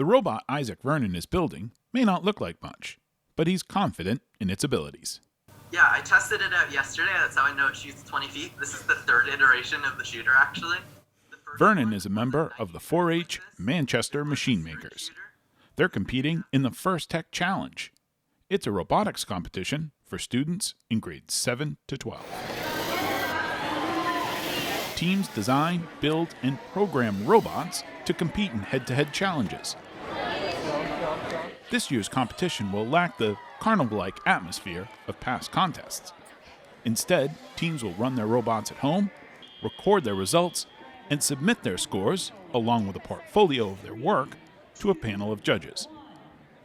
The robot Isaac Vernon is building may not look like much, but he's confident in its abilities. Yeah, I tested it out yesterday. That's how I know it shoots 20 feet. This is the third iteration of the shooter, actually. Vernon is a member of the 4-H Manchester Machine Makers. They're competing in the First Tech Challenge. It's a robotics competition for students in grades 7 to 12. Teams design, build, and program robots to compete in head-to-head challenges. This year's competition will lack the carnival-like atmosphere of past contests. Instead, teams will run their robots at home, record their results, and submit their scores, along with a portfolio of their work, to a panel of judges.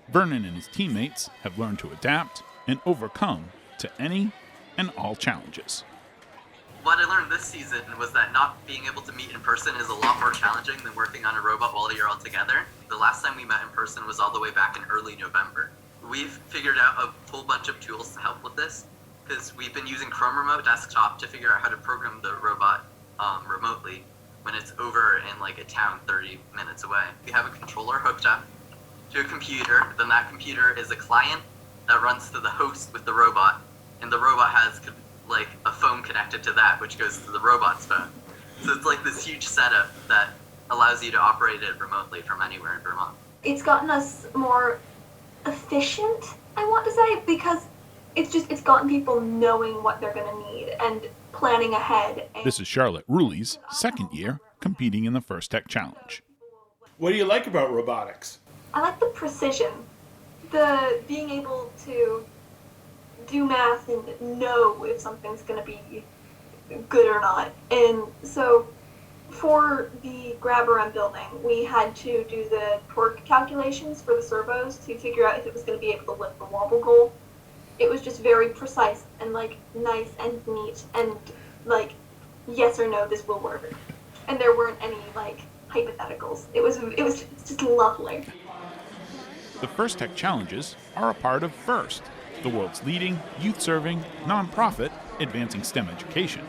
Vernon and his teammates have learned to adapt and overcome to any and all challenges. What I learned this season was that not being able to meet in person is a lot more challenging than working on a robot while you're all together. The last time we met in person was all the way back in early November. We've figured out a whole bunch of tools to help with this, because we've been using Chrome Remote Desktop to figure out how to program the robot remotely when it's over in like a town 30 minutes away. We have a controller hooked up to a computer, then that computer is a client that runs to the host with the robot, and the robot has like a phone connected to that, which goes to the robot's phone. So it's like this huge setup that allows you to operate it remotely from anywhere in Vermont. It's gotten us more efficient, I want to say, because it's gotten people knowing what they're going to need and planning ahead. This is Charlotte Ruley's second year competing in the First Tech Challenge. What do you like about robotics? I like the precision, the being able to do math and know if something's going to be good or not. And so for the grabber I'm building, we had to do the torque calculations for the servos to figure out if it was going to be able to lift the wobble goal. It was just very precise and like nice and neat and like yes or no, this will work. And there weren't any like hypotheticals. It was just lovely. The First Tech Challenges are a part of FIRST, the world's leading youth-serving nonprofit advancing STEM education.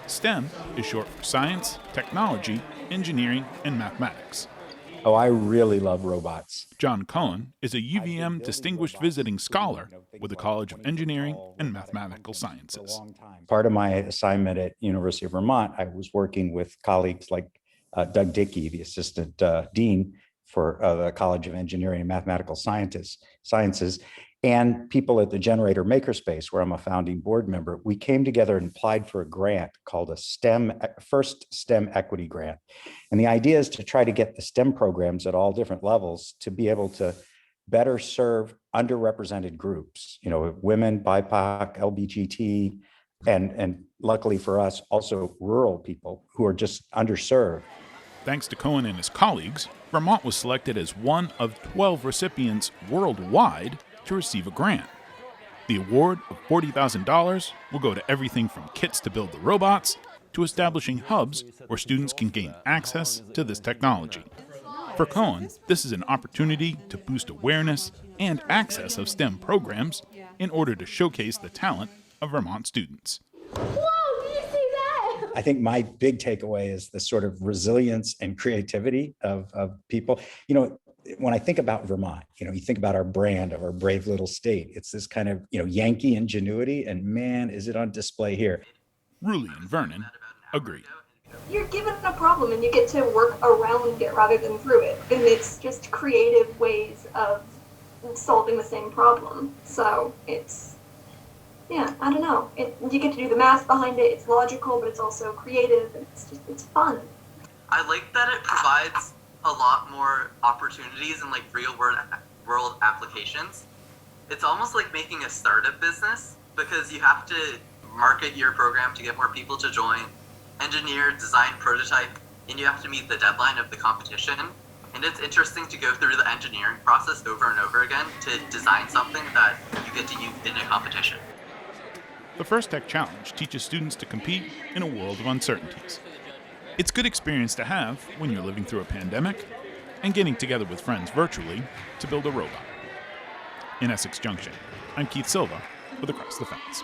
STEM is short for science, technology, engineering, and mathematics. Oh, I really love robots. John Cohen is a UVM Distinguished Visiting Scholar with the College of Engineering and Mathematical Sciences. Part of my assignment at University of Vermont, I was working with colleagues like Doug Dickey, the assistant dean for the College of Engineering and Mathematical Sciences, and people at the Generator Makerspace, where I'm a founding board member. We came together and applied for a grant called a First STEM Equity Grant. And the idea is to try to get the STEM programs at all different levels to be able to better serve underrepresented groups, women, BIPOC, LGBT, and luckily for us, also rural people who are just underserved. Thanks to Cohen and his colleagues, Vermont was selected as one of 12 recipients worldwide to receive a grant. The award of $40,000 will go to everything from kits to build the robots to establishing hubs where students can gain access to this technology. For Cohen, this is an opportunity to boost awareness and access of STEM programs in order to showcase the talent of Vermont students. Whoa, did you see that? I think my big takeaway is the sort of resilience and creativity of people. When I think about Vermont, you think about our brand of our brave little state. It's this kind of, Yankee ingenuity, and man, is it on display here. Ruley and Vernon agree. You're given a problem and you get to work around it rather than through it. And it's just creative ways of solving the same problem. So it's, I don't know. You get to do the math behind it. It's logical, but it's also creative. And it's fun. I like that it provides a lot more opportunities in like real world applications. It's almost like making a startup business, because you have to market your program to get more people to join, engineer, design, prototype, and you have to meet the deadline of the competition. And it's interesting to go through the engineering process over and over again to design something that you get to use in a competition. The First Tech Challenge teaches students to compete in a world of uncertainties. It's good experience to have when you're living through a pandemic and getting together with friends virtually to build a robot. In Essex Junction, I'm Keith Silva with Across the Fence.